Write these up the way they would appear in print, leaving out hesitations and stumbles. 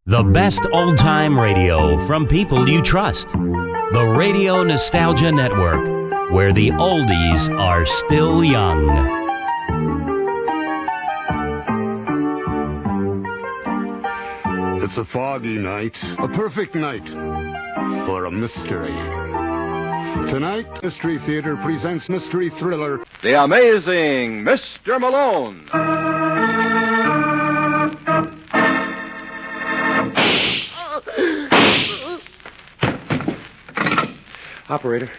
The best old-time radio from people you trust. The Radio Nostalgia Network, where the oldies are still young. It's a foggy night, a perfect night for a mystery. Tonight, Mystery Theater presents mystery thriller, The Amazing Mr. Malone. Operator,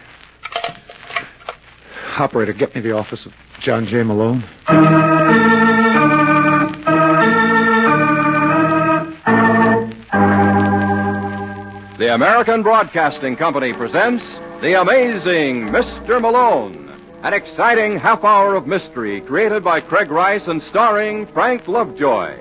get me the office of John J. Malone. The American Broadcasting Company presents The Amazing Mr. Malone, an exciting half hour of mystery created by Craig Rice and starring Frank Lovejoy.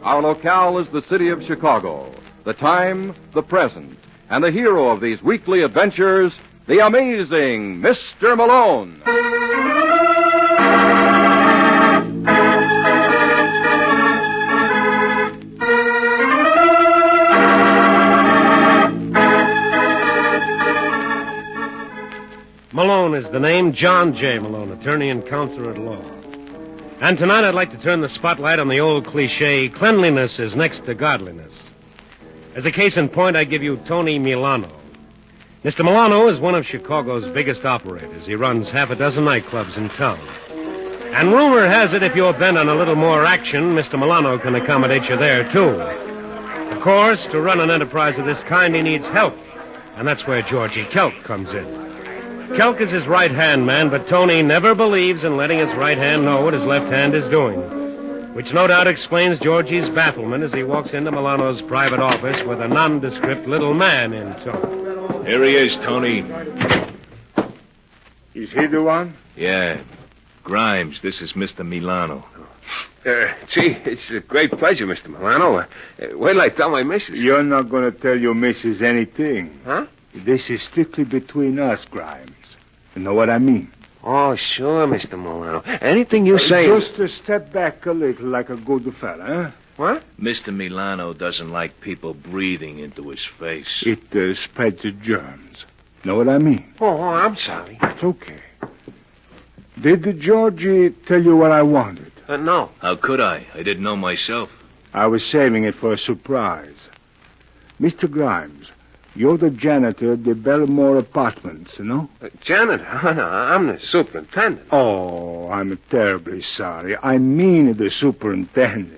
Our locale is the city of Chicago, the time, the present, and the hero of these weekly adventures, The Amazing Mr. Malone. Malone is the name, John J. Malone, attorney and counselor at law. And tonight I'd like to turn the spotlight on the old cliche, cleanliness is next to godliness. As a case in point, I give you Tony Milano. Mr. Milano is one of Chicago's biggest operators. He runs half a dozen nightclubs in town. And rumor has it if you're bent on a little more action, Mr. Milano can accommodate you there, too. Of course, to run an enterprise of this kind, he needs help. And that's where Georgie Kelk comes in. Kelk is his right-hand man, but Tony never believes in letting his right hand know what his left hand is doing, which no doubt explains Georgie's bafflement as he walks into Milano's private office with a nondescript little man in tow. Here he is, Tony. Is he the one? Yeah. Grimes, this is Mr. Milano. Gee, it's a great pleasure, Mr. Milano. Wait till I tell my missus. You're not going to tell your missus anything. Huh? This is strictly between us, Grimes. You know what I mean? Oh, sure, Mr. Milano. Anything you say... Just step back a little like a good fella, huh? What? Mr. Milano doesn't like people breathing into his face. It spreads the germs. Know what I mean? Oh, I'm sorry. It's okay. Did Georgie tell you what I wanted? No. How could I? I didn't know myself. I was saving it for a surprise. Mr. Grimes, you're the janitor at the Belmore Apartments, you know? Janitor? No, I'm the superintendent. Oh, I'm terribly sorry. I mean the superintendent.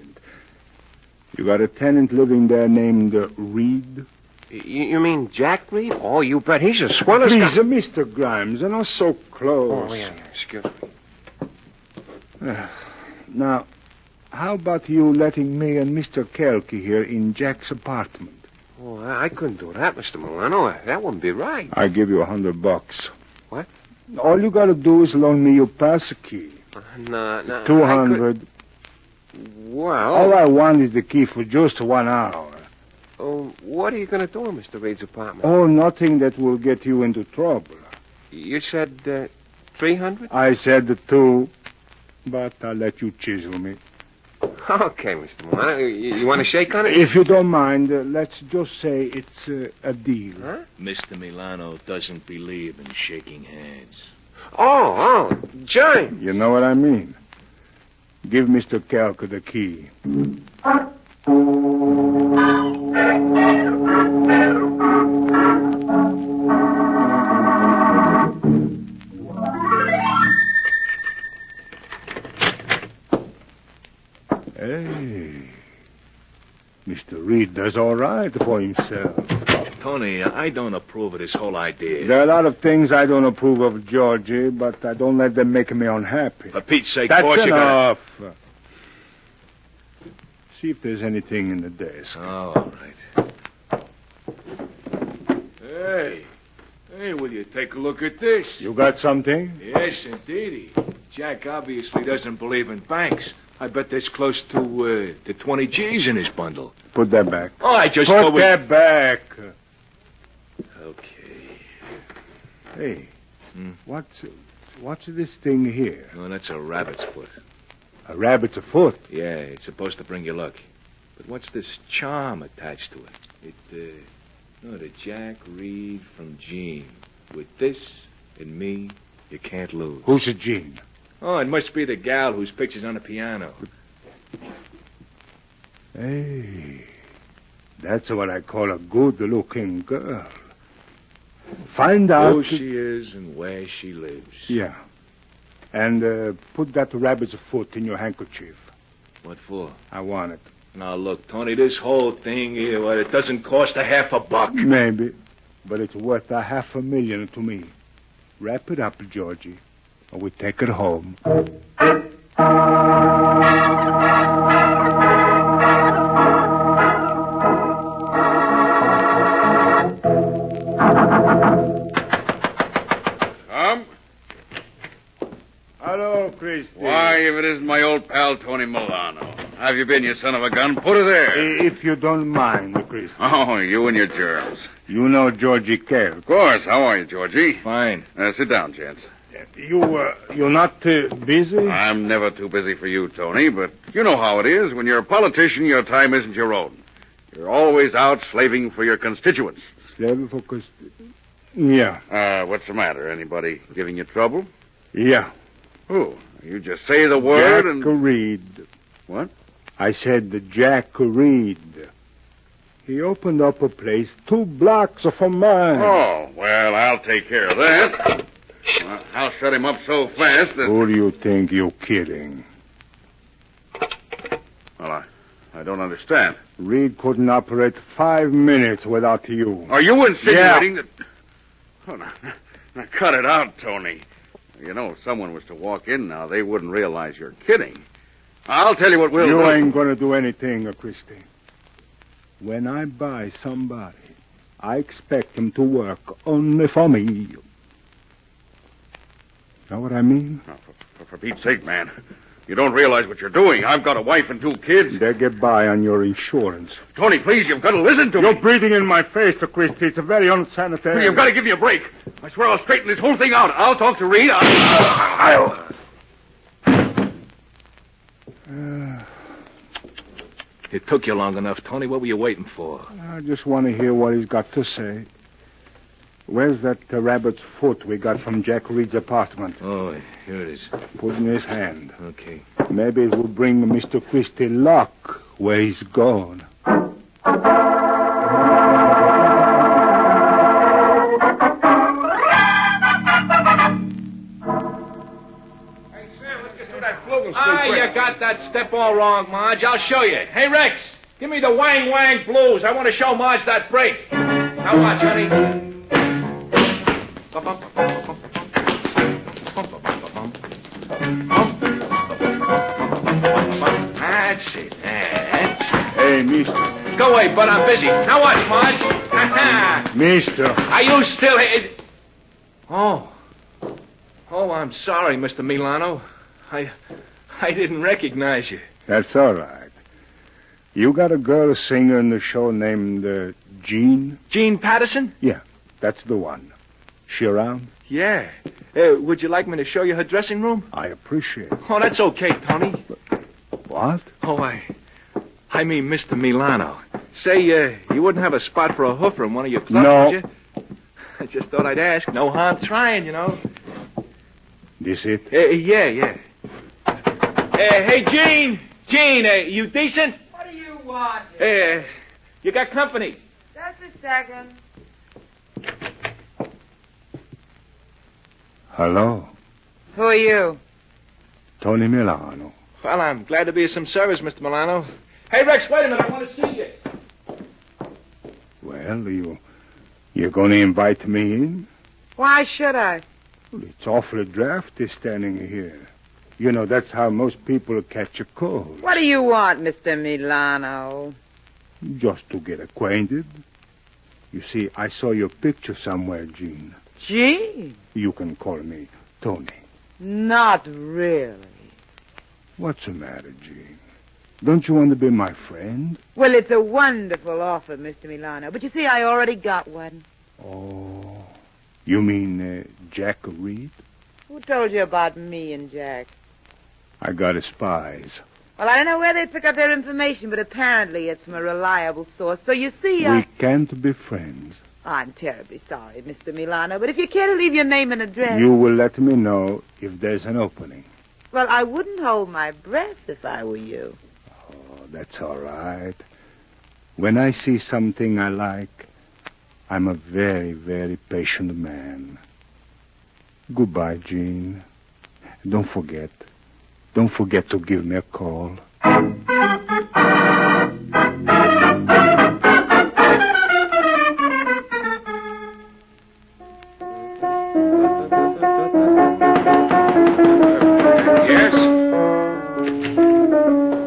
You got a tenant living there named Reed? You mean Jack Reed? Oh, you bet. He's a swell as... Please, Mr. Grimes, you're not so close. Oh, yeah, excuse me. Now, how about you letting me and Mr. Kelky here in Jack's apartment? Oh, I couldn't do that, Mr. Milano. That wouldn't be right. I give you $100. What? All you got to do is loan me your pass key. No. 200. Well... All I want is the key for just 1 hour. Oh, what are you going to do in Mr. Reed's apartment? Oh, nothing that will get you into trouble. You said 300? I said 2, but I'll let you chisel me. Okay, Mr. Milano. You want to shake on it? If you don't mind, let's just say it's a deal. Huh? Mr. Milano doesn't believe in shaking hands. Oh, Jane. You know what I mean? Give Mr. Kelk the key. Hey, Mr. Reed does all right for himself. Tony, I don't approve of this whole idea. There are a lot of things I don't approve of, Georgie, but I don't let them make me unhappy. For Pete's sake, That's boss, you gotta... enough. See if there's anything in the desk. Oh, all right. Hey, will you take a look at this? You got something? Yes, indeedy. Jack obviously doesn't believe in banks. I bet there's close to 20 G's in his bundle. Put that back. Oh, I just Put that back. Okay. Hey, what's this thing here? Oh, that's a rabbit's foot. A rabbit's a foot. Yeah, it's supposed to bring you luck. But what's this charm attached to it? The Jack Reed from Gene. With this and me, you can't lose. Who's a Gene? Oh, it must be the gal whose picture's on the piano. Hey, that's what I call a good-looking girl. Find out Who she is and where she lives. Yeah. And put that rabbit's foot in your handkerchief. What for? I want it. Now, look, Tony, this whole thing here, well, it doesn't cost $50. Maybe, but it's worth $500,000 to me. Wrap it up, Georgie, or we take it home. Tom? Hello, Christy. Why, if it isn't my old pal, Tony Milano. How have you been, you son of a gun? Put her there. If you don't mind, Christy. Oh, you and your germs. You know Georgie Kerr. Of course. How are you, Georgie? Fine. Sit down, gents. You're not busy? I'm never too busy for you, Tony, but you know how it is. When you're a politician, your time isn't your own. You're always out slaving for your constituents. Slaving for Yeah. What's the matter? Anybody giving you trouble? Yeah. Who? You just say the word Jack Reed. What? I said Jack Reed. He opened up a place 2 blocks from mine. Oh, well, I'll take care of that. I'll shut him up so fast that... Who do you think you're kidding? Well, I don't understand. Reed couldn't operate 5 minutes without you. Are you insinuating that... Oh, now, cut it out, Tony. You know, if someone was to walk in now, they wouldn't realize you're kidding. I'll tell you what we'll do. You ain't going to do anything, Christy. When I buy somebody, I expect them to work only for me. Know what I mean? Oh, for Pete's sake, man. You don't realize what you're doing. I've got a wife and 2 kids. They get by on your insurance. Tony, please, you've got to listen to me. You're breathing in my face, Christy. It's a very unsanitary... Well, you've got to give me a break. I swear I'll straighten this whole thing out. I'll talk to Reed. It took you long enough, Tony. What were you waiting for? I just want to hear what he's got to say. Where's that rabbit's foot we got from Jack Reed's apartment? Oh, here it is. Put in his hand. Okay. Maybe it will bring Mr. Christie luck where he's gone. You got that step all wrong, Marge. I'll show you. Hey, Rex, give me the Wang Wang blues. I want to show Marge that break. Now watch, honey. That's it. Hey, mister. Go away, bud. I'm busy. Now watch, Marge. Mister. Are you still here? Oh, I'm sorry, Mr. Milano. I didn't recognize you. That's all right. You got a girl singer in the show named Jean? Jean Patterson? Yeah, that's the one. She around? Yeah. Would you like me to show you her dressing room? I appreciate it. Oh, that's okay, Tony. What? Oh, I mean Mr. Milano. Say, you wouldn't have a spot for a hoofer in one of your clubs, No. would you? I just thought I'd ask. No harm trying, you know. This it? Yeah. Hey, Gene! Gene, you decent? What do you want? You got company. Just a second. Hello. Who are you? Tony Milano. Well, I'm glad to be of some service, Mr. Milano. Hey, Rex, wait a minute. I want to see you. Well, you're going to invite me in? Why should I? Well, it's awfully drafty standing here. You know, that's how most people catch a cold. What do you want, Mr. Milano? Just to get acquainted. You see, I saw your picture somewhere, Jean. Jean? You can call me Tony. Not really. What's the matter, Jean? Don't you want to be my friend? Well, it's a wonderful offer, Mr. Milano. But you see, I already got one. Oh. You mean Jack Reed? Who told you about me and Jack? I got his spies. Well, I don't know where they pick up their information, but apparently it's from a reliable source. So you see, We can't be friends. I'm terribly sorry, Mr. Milano, but if you care to leave your name and address... You will let me know if there's an opening. Well, I wouldn't hold my breath if I were you. Oh, that's all right. When I see something I like, I'm a very, very patient man. Goodbye, Jean. Don't forget to give me a call. Yes?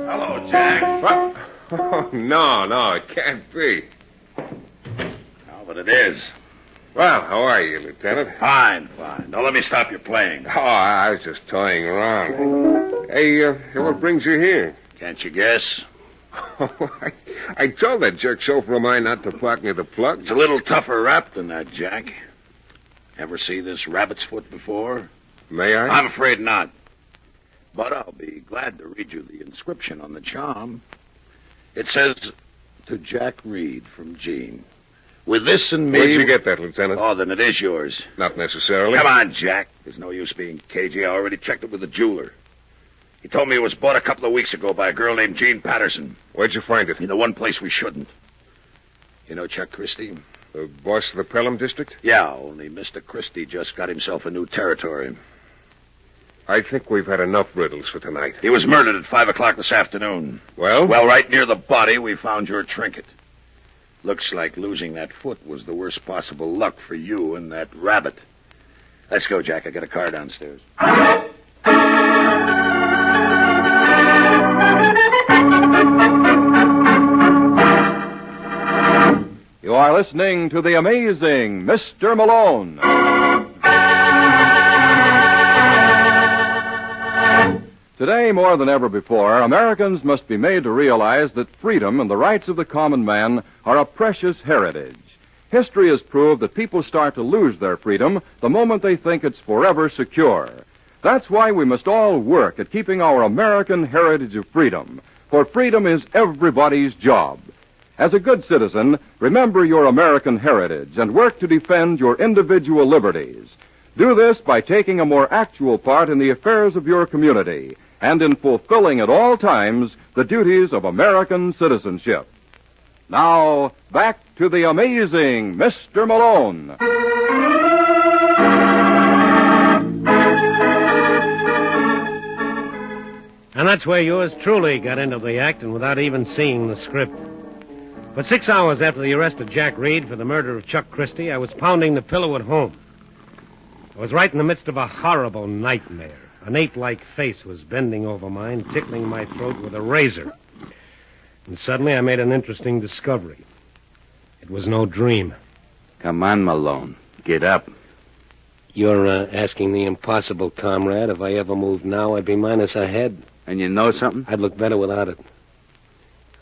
Hello, Jack. What? Oh, no, it can't be. No, but it is. Well, how are you, Lieutenant? Fine. Don't let me stop you playing. Oh, I was just toying around. Hey, what brings you here? Can't you guess? I told that jerk chauffeur of mine not to park near the plug. It's a little tougher rap than that, Jack. Ever see this rabbit's foot before? May I? I'm afraid not. But I'll be glad to read you the inscription on the charm. It says, to Jack Reed from Jean. With this and me... Where'd you get that, Lieutenant? Oh, then it is yours. Not necessarily. Come on, Jack. There's no use being cagey. I already checked it with the jeweler. He told me it was bought a couple of weeks ago by a girl named Jean Patterson. Where'd you find it? In the one place we shouldn't. You know Chuck Christie? The boss of the Pelham district? Yeah, only Mr. Christie just got himself a new territory. I think we've had enough riddles for tonight. He was murdered at 5 o'clock this afternoon. Well? Well, right near the body, we found your trinket. Looks like losing that foot was the worst possible luck for you and that rabbit. Let's go, Jack. I got a car downstairs. You are listening to the amazing Mr. Malone. Today, more than ever before, Americans must be made to realize that freedom and the rights of the common man are a precious heritage. History has proved that people start to lose their freedom the moment they think it's forever secure. That's why we must all work at keeping our American heritage of freedom, for freedom is everybody's job. As a good citizen, remember your American heritage and work to defend your individual liberties. Do this by taking a more actual part in the affairs of your community and in fulfilling at all times the duties of American citizenship. Now, back to the amazing Mr. Malone. And that's where yours truly got into the act, and without even seeing the script. But 6 hours after the arrest of Jack Reed for the murder of Chuck Christie, I was pounding the pillow at home. I was right in the midst of a horrible nightmare. An ape-like face was bending over mine, tickling my throat with a razor. And suddenly I made an interesting discovery. It was no dream. Come on, Malone. Get up. You're asking the impossible, comrade. If I ever moved now, I'd be minus a head. And you know something? I'd look better without it.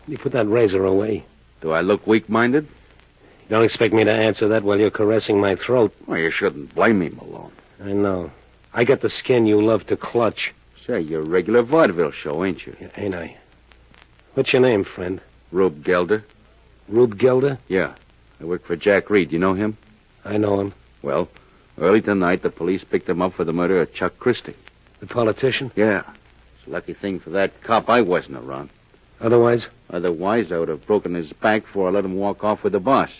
You put that razor away. Do I look weak-minded? You don't expect me to answer that while you're caressing my throat. Well, you shouldn't blame me, Malone. I know. I got the skin you love to clutch. Say, you're a regular vaudeville show, ain't you? Yeah, ain't I? What's your name, friend? Rube Gelder. Rube Gelder? Yeah. I work for Jack Reed. You know him? I know him. Well, early tonight, the police picked him up for the murder of Chuck Christie. The politician? Yeah. It's a lucky thing for that cop I wasn't around. Otherwise? Otherwise, I would have broken his back before I let him walk off with the boss.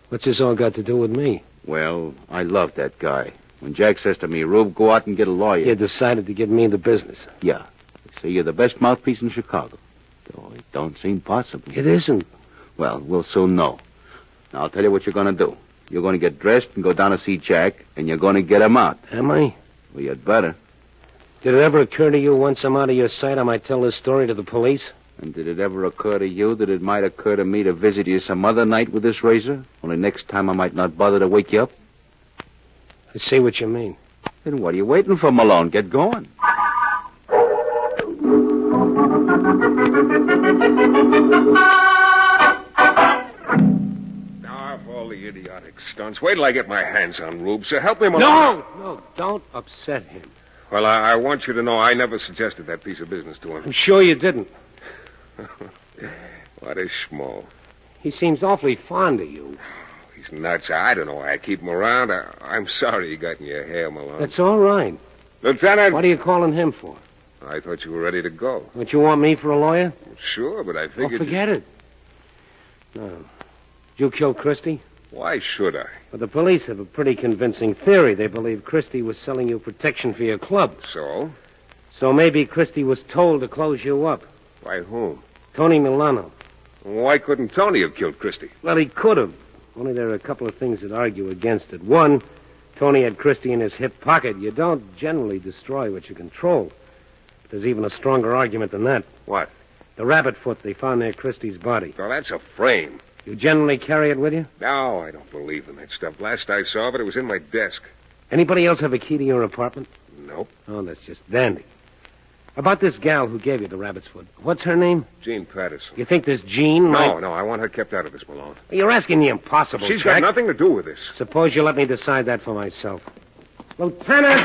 What's this all got to do with me? Well, I love that guy. When Jack says to me, Rube, go out and get a lawyer. You decided to give me the business. Yeah. They say you're the best mouthpiece in Chicago. Though it don't seem possible. It isn't. Well, we'll soon know. Now, I'll tell you what you're going to do. You're going to get dressed and go down to see Jack, and you're going to get him out. Am I? Well, you'd better. Did it ever occur to you once I'm out of your sight, I might tell this story to the police? And did it ever occur to you that it might occur to me to visit you some other night with this razor? Only next time I might not bother to wake you up? I see what you mean. Then what are you waiting for, Malone? Get going. Now, for all the idiotic stunts, wait till I get my hands on Rube, so help me, Malone. No, don't upset him. Well, I want you to know I never suggested that piece of business to him. I'm sure you didn't. What a schmo. He seems awfully fond of you. He's nuts. I don't know why I keep him around. I'm sorry he got in your hair, Malone. That's all right. Lieutenant! What are you calling him for? I thought you were ready to go. What, you want me for a lawyer? Sure, but I figured... Oh, forget it. No. Did you kill Christie? Why should I? Well, the police have a pretty convincing theory. They believe Christie was selling you protection for your club. So? So maybe Christie was told to close you up. By whom? Tony Milano. Why couldn't Tony have killed Christie? Well, he could have. Only there are a couple of things that argue against it. One, Tony had Christie in his hip pocket. You don't generally destroy what you control. But there's even a stronger argument than that. What? The rabbit foot they found near Christie's body. Oh, that's a frame. You generally carry it with you? No, I don't believe in that stuff. Last I saw of it, it was in my desk. Anybody else have a key to your apartment? Nope. Oh, that's just dandy. About this gal who gave you the rabbit's foot. What's her name? Jean Patterson. You think this Jean No, I want her kept out of this, Malone. You're asking the impossible, She's Jack. got nothing to do with this. Suppose you let me decide that for myself. Lieutenant!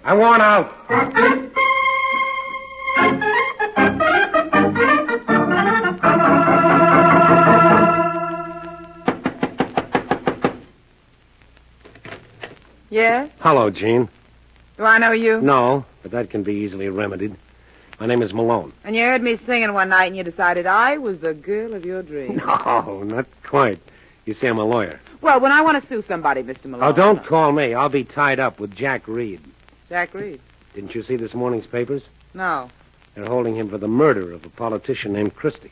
I want out. Yes? Hello, Jean. Do I know you? No, but that can be easily remedied. My name is Malone. And you heard me singing one night and you decided I was the girl of your dreams. No, not quite. You see, I'm a lawyer. Well, when I want to sue somebody, Mr. Malone... Oh, don't call me. I'll be tied up with Jack Reed. Jack Reed? Didn't you see this morning's papers? No. They're holding him for the murder of a politician named Christie.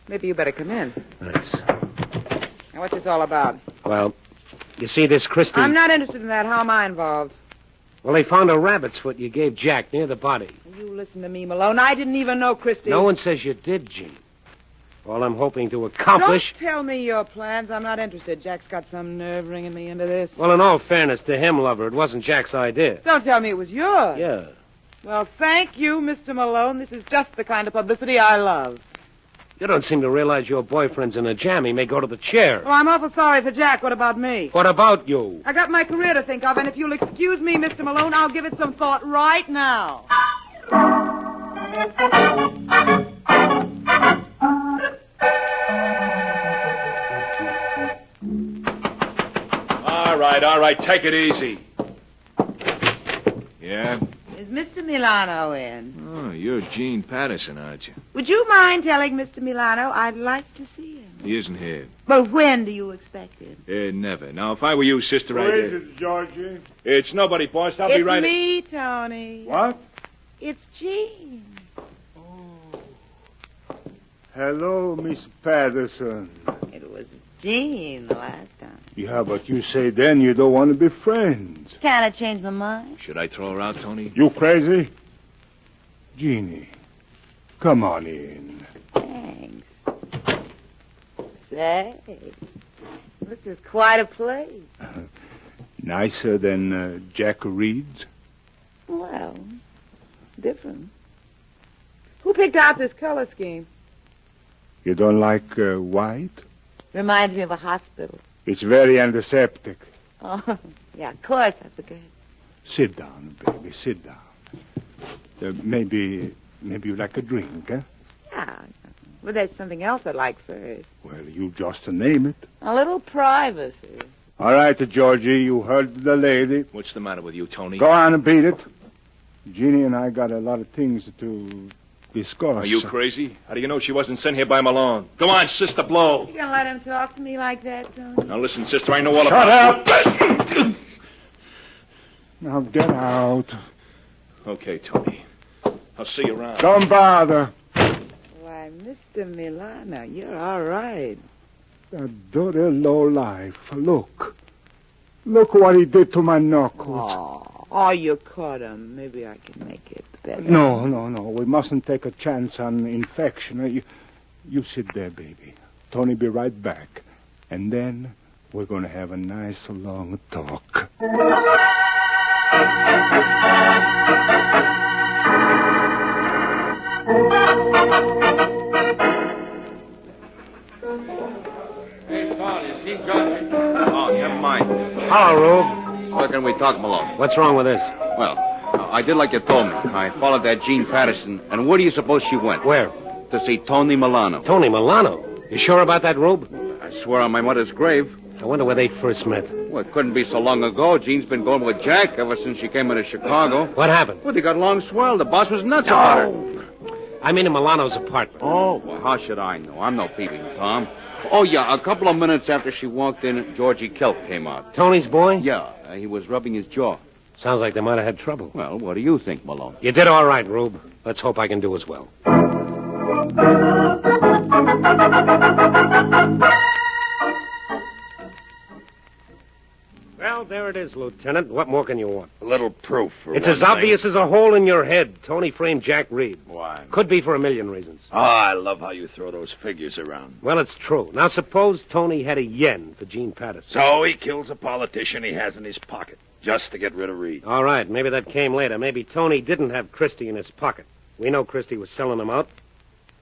Maybe you better come in. Thanks. Now, what's this all about? Well, you see this Christie... I'm not interested in that. How am I involved? Well, they found a rabbit's foot you gave Jack near the body. You listen to me, Malone. I didn't even know Christie... No one says you did, Jean. All I'm hoping to accomplish... Don't tell me your plans. I'm not interested. Jack's got some nerve ringing me into this. Well, in all fairness to him, lover, it wasn't Jack's idea. Don't tell me it was yours. Yeah. Well, thank you, Mr. Malone. This is just the kind of publicity I love. You don't seem to realize your boyfriend's in a jam. He may go to the chair. Well, I'm awful sorry for Jack. What about me? What about you? I got my career to think of, and if you'll excuse me, Mr. Malone, I'll give it some thought right now. All right, take it easy. Yeah? Is Mr. Milano in? Oh, you're Jean Patterson, aren't you? Would you mind telling Mr. Milano I'd like to see him? He isn't here. Well, when do you expect him? Never. Now, if I were you, sister, Who is it, Georgie? It's nobody, boss. I'll be right... It's me, Tony. What? It's Jean. Hello, Miss Patterson. It was Jean the last time. Yeah, but you say then you don't want to be friends. Can't I change my mind? Should I throw her out, Tony? You crazy? Jeannie, come on in. Thanks. Say, this is quite a place. Nicer than Jack Reed's? Well, different. Who picked out this color scheme? You don't like white? Reminds me of a hospital. It's very antiseptic. Oh, yeah, of course I forgot. Sit down, baby, sit down. Maybe you like a drink, huh? Yeah, but there's something else I'd like first. Well, you just name it. A little privacy. All right, Georgie, you heard the lady. What's the matter with you, Tony? Go on and beat it. Jeannie and I got a lot of things to discuss. Are you crazy? How do you know she wasn't sent here by Malone? Go on, sister, blow. You gonna let him talk to me like that, Tony? Now listen, sister, I know all Shut about... up! Now get out. Okay, Tony. I'll see you around. Don't bother. Why, Mr. Milano, you're all right. That dirty lowlife. Look. Look what he did to my knuckles. Oh, you caught him. Maybe I can make it better. No. We mustn't take a chance on infection. You sit there, baby. Tony be right back. And then we're going to have a nice long talk. Hey, Saul, you seen Georgie? Oh, never mind. Hello, Rube. Where can we talk, Malone? What's wrong with this? Well, I did like you told me. I followed that Jean Patterson, and where do you suppose she went? Where? To see Tony Milano. Tony Milano? You sure about that, Rube? I swear on my mother's grave. I wonder where they first met. Well, it couldn't be so long ago. Jean's been going with Jack ever since she came into Chicago. What happened? Well, they got along swell. The boss was nuts about her. I mean in Milano's apartment. Oh, well, how should I know? I'm no peeping Tom. Oh, yeah, a couple of minutes after she walked in, Georgie Kelp came out. Tony's boy? Yeah, he was rubbing his jaw. Sounds like they might have had trouble. Well, what do you think, Malone? You did all right, Rube. Let's hope I can do as well. Well, there it is, Lieutenant. What more can you want? A little proof. It's as obvious as a hole in your head. Tony framed Jack Reed. Why? Could be for a million reasons. Oh, I love how you throw those figures around. Well, it's true. Now, suppose Tony had a yen for Jean Patterson. So he kills a politician he has in his pocket just to get rid of Reed. All right, maybe that came later. Maybe Tony didn't have Christie in his pocket. We know Christie was selling him out.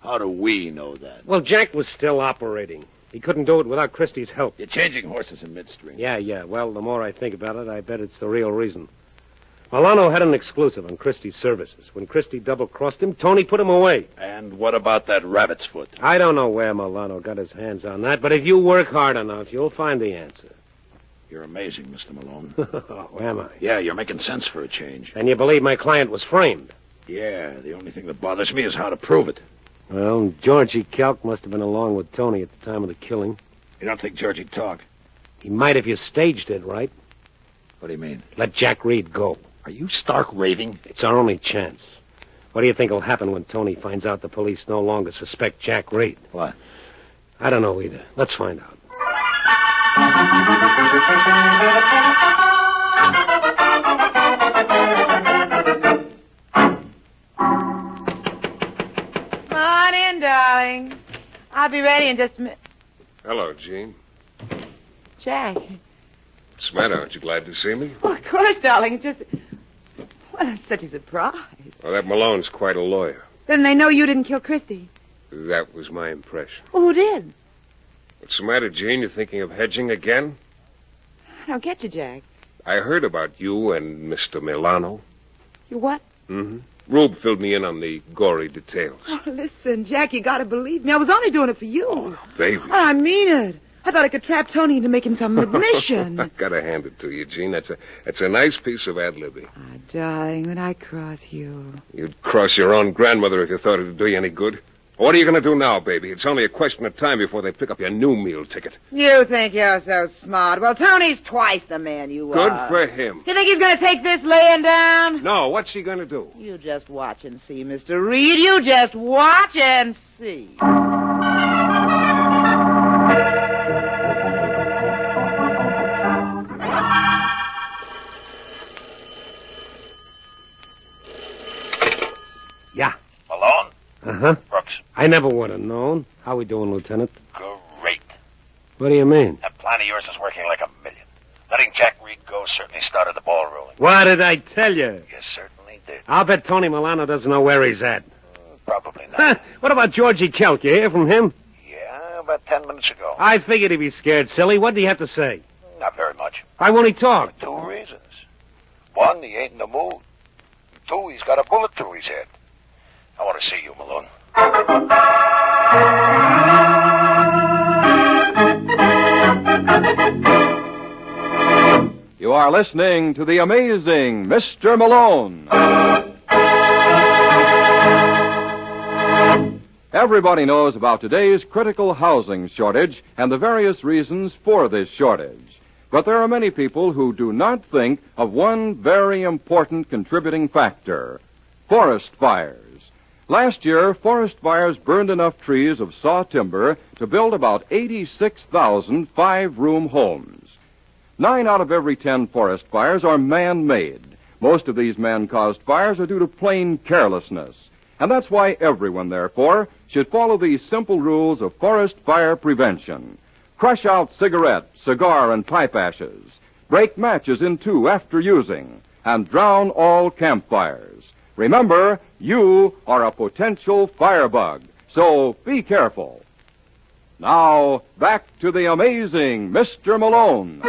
How do we know that? Well, Jack was still operating. He couldn't do it without Christie's help. You're changing horses in midstream. Yeah. Well, the more I think about it, I bet it's the real reason. Milano had an exclusive on Christie's services. When Christie double-crossed him, Tony put him away. And what about that rabbit's foot? I don't know where Milano got his hands on that, but if you work hard enough, you'll find the answer. You're amazing, Mr. Malone. Oh, am I? Yeah, you're making sense for a change. And you believe my client was framed? Yeah, the only thing that bothers me is how to prove it. Well, Georgie Kelk must have been along with Tony at the time of the killing. You don't think Georgie'd talk? He might if you staged it right. What do you mean? Let Jack Reed go. Are you stark raving? It's our only chance. What do you think will happen when Tony finds out the police no longer suspect Jack Reed? What? I don't know either. Let's find out. Come on in, darling. I'll be ready in just a minute. Hello, Jean. Jack. What's the matter? Aren't you glad to see me? Well, of course, darling. Well, it's such a surprise. Well, that Malone's quite a lawyer. Then they know you didn't kill Christie. That was my impression. Well, who did? What's the matter, Jean? You thinking of hedging again? I don't get you, Jack. I heard about you and Mr. Milano. You what? Mm-hmm. Rube filled me in on the gory details. Oh, listen, Jack, you gotta believe me. I was only doing it for you. Oh, baby. Oh, I mean it. I thought I could trap Tony into making some admission. I gotta hand it to you, Jean. That's a nice piece of ad-libbing. Oh, darling, when I cross you. You'd cross your own grandmother if you thought it'd do you any good. What are you going to do now, baby? It's only a question of time before they pick up your new meal ticket. You think you're so smart. Well, Tony's twice the man you are. Good for him. You think he's going to take this laying down? No, what's he going to do? You just watch and see, Mr. Reed. You just watch and see. Yeah. Malone? Uh-huh. Brooks. I never would have known. How we doing, Lieutenant? Great. What do you mean? That plan of yours is working like a million. Letting Jack Reed go certainly started the ball rolling. What did I tell you? You certainly did. I'll bet Tony Milano doesn't know where he's at. Probably not. What about Georgie Kelk? You hear from him? Yeah, about 10 minutes ago. I figured he'd be scared, silly. What did he have to say? Not very much. Why won't he talk? For 2 reasons. 1, he ain't in the mood. 2, he's got a bullet through his head. I want to see you, Malone. You are listening to the amazing Mr. Malone. Everybody knows about today's critical housing shortage and the various reasons for this shortage. But there are many people who do not think of one very important contributing factor: forest fires. Last year, forest fires burned enough trees of saw timber to build about 86,000 five-room homes. 9 out of every 10 forest fires are man-made. Most of these man-caused fires are due to plain carelessness. And that's why everyone, therefore, should follow these simple rules of forest fire prevention. Crush out cigarette, cigar, and pipe ashes. Break matches in 2 after using. And drown all campfires. Remember, you are a potential firebug, so be careful. Now, back to the amazing Mr. Malone.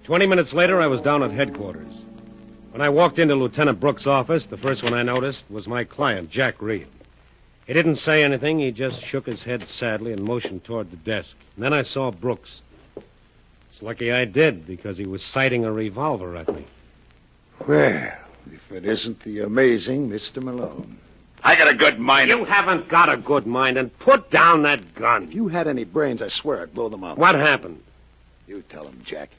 20 minutes later, I was down at headquarters. When I walked into Lieutenant Brooks' office, the first one I noticed was my client, Jack Reed. He didn't say anything. He just shook his head sadly and motioned toward the desk. And then I saw Brooks. It's lucky I did, because he was sighting a revolver at me. Well, if it isn't the amazing Mr. Malone. I got a good mind. You haven't got a good mind, and put down that gun. If you had any brains, I swear I'd blow them up. What happened? You tell him, Jack.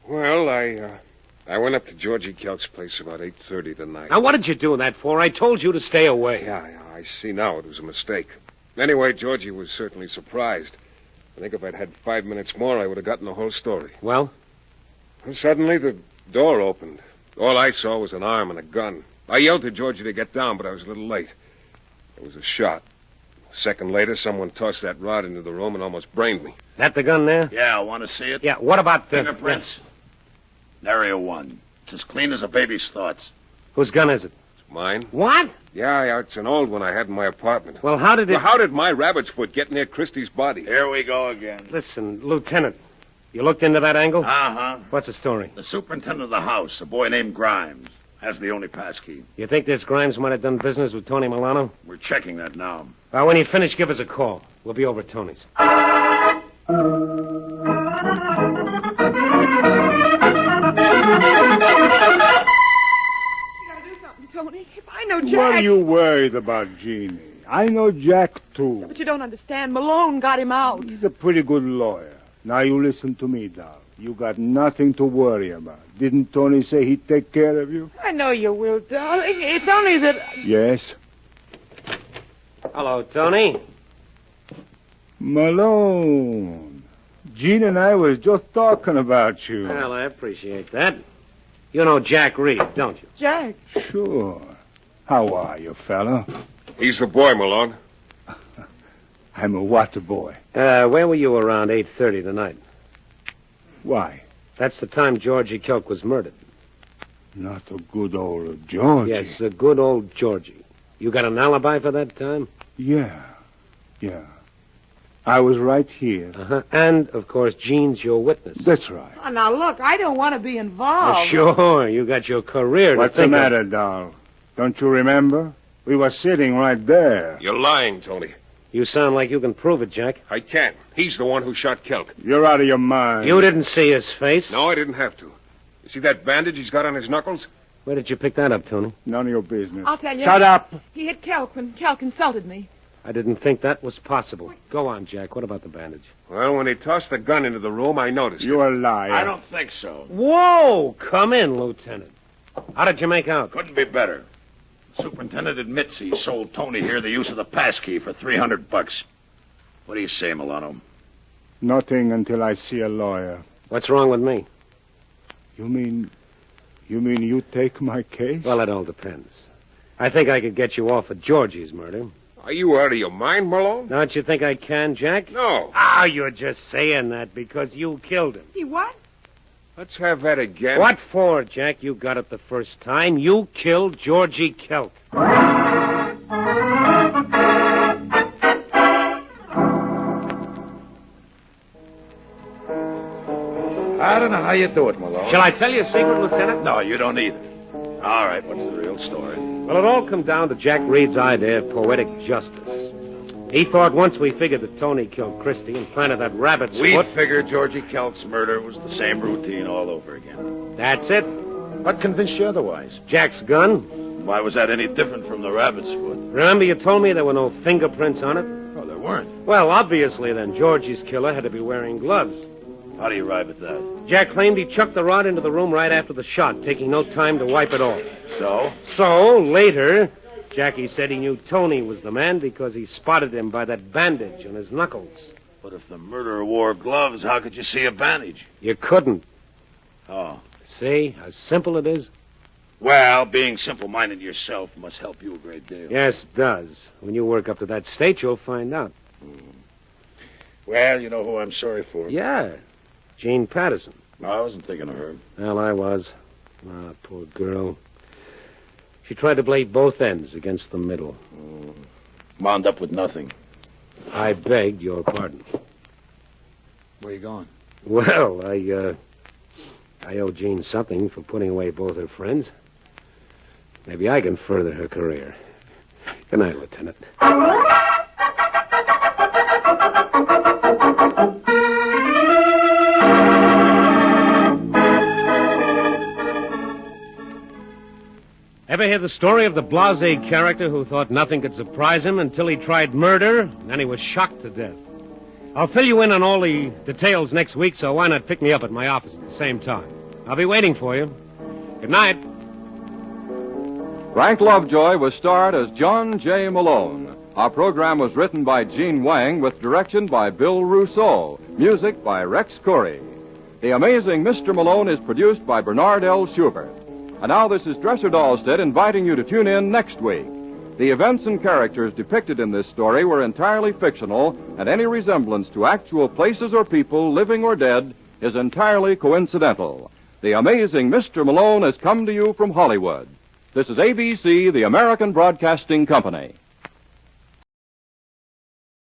Well, I went up to Georgie Kelk's place about 8:30 tonight. Now, what did you do that for? I told you to stay away. Yeah, I see now it was a mistake. Anyway, Georgie was certainly surprised. I think if I'd had 5 minutes more, I would have gotten the whole story. Well? And suddenly, the door opened. All I saw was an arm and a gun. I yelled to Georgie to get down, but I was a little late. There was a shot. A second later, someone tossed that rod into the room and almost brained me. That the gun there? Yeah, want to see it? Yeah, what about the... Fingerprints. Area 1. It's as clean as a baby's thoughts. Whose gun is it? It's mine. What? Yeah, it's an old one I had in my apartment. Well, how did it... Well, how did my rabbit's foot get near Christie's body? Here we go again. Listen, Lieutenant, you looked into that angle? Uh-huh. What's the story? The superintendent of the house, a boy named Grimes, has the only passkey. You think this Grimes might have done business with Tony Milano? We're checking that now. Well, when you finish, give us a call. We'll be over at Tony's. Tony, if I know Jack... What are you worried about, Jeannie? I know Jack, too. But you don't understand. Malone got him out. He's a pretty good lawyer. Now you listen to me, Doll. You got nothing to worry about. Didn't Tony say he'd take care of you? I know you will, darling. It's only that... Yes? Hello, Tony. Malone. Jean and I was just talking about you. Well, I appreciate that. You know Jack Reed, don't you? Jack. Sure. How are you, fella? He's the boy, Malone. I'm a water boy. Where were you around 8:30 tonight? Why? That's the time Georgie Kelk was murdered. Not a good old Georgie. Yes, a good old Georgie. You got an alibi for that time? Yeah. I was right here. Uh-huh. And, of course, Jean's your witness. That's right. Oh, now, look, I don't want to be involved. Sure, you got your career What's to think the matter, Doll? Don't you remember? We were sitting right there. You're lying, Tony. You sound like you can prove it, Jack. I can't. He's the one who shot Kelk. You're out of your mind. You didn't see his face? No, I didn't have to. You see that bandage he's got on his knuckles? Where did you pick that up, Tony? None of your business. I'll tell you. Shut up. He hit Kelk when Kelk insulted me. I didn't think that was possible. Go on, Jack. What about the bandage? Well, when he tossed the gun into the room, I noticed You're it. a liar. I don't think so. Whoa! Come in, Lieutenant. How did you make out? Couldn't be better. The superintendent admits he sold Tony here the use of the passkey for $300. What do you say, Milano? Nothing until I see a lawyer. What's wrong with me? You mean you take my case? Well, it all depends. I think I could get you off for Georgie's murder. Are you out of your mind, Malone? Don't you think I can, Jack? No. Ah, you're just saying that because you killed him. He what? Let's have that again. What for, Jack? You got it the first time. You killed Georgie Kelk. I don't know how you do it, Malone. Shall I tell you a secret, Lieutenant? No, you don't either. All right, what's the real story? Well, it all come down to Jack Reed's idea of poetic justice. He thought once we figured that Tony killed Christie and planted that rabbit's We foot... figured Georgie Kelk's murder was the same routine all over again. That's it. What convinced you otherwise? Jack's gun. Why was that any different from the rabbit's foot? Remember you told me there were no fingerprints on it? Oh, there weren't. Well, obviously then, Georgie's killer had to be wearing gloves. How do you arrive at that? Jack claimed he chucked the rod into the room right after the shot, taking no time to wipe it off. So? So, later, Jackie said he knew Tony was the man because he spotted him by that bandage on his knuckles. But if the murderer wore gloves, how could you see a bandage? You couldn't. Oh. See how simple it is? Well, being simple-minded yourself must help you a great deal. Yes, it does. When you work up to that state, you'll find out. Well, you know who I'm sorry for? Yeah, Jean Patterson. No, I wasn't thinking of her. Well, I was. Ah, poor girl. She tried to play both ends against the middle. Wound up with nothing. I begged your pardon. Where you going? Well, I owe Jean something for putting away both her friends. Maybe I can further her career. Good night, Lieutenant. Ever hear the story of the blasé character who thought nothing could surprise him until he tried murder, and then he was shocked to death? I'll fill you in on all the details next week, so why not pick me up at my office at the same time? I'll be waiting for you. Good night. Frank Lovejoy was starred as John J. Malone. Our program was written by Gene Wang with direction by Bill Rousseau. Music by Rex Corey. The Amazing Mr. Malone is produced by Bernard L. Schubert. And now this is Dresser Dahlstedt inviting you to tune in next week. The events and characters depicted in this story were entirely fictional, and any resemblance to actual places or people, living or dead, is entirely coincidental. The Amazing Mr. Malone has come to you from Hollywood. This is ABC, the American Broadcasting Company.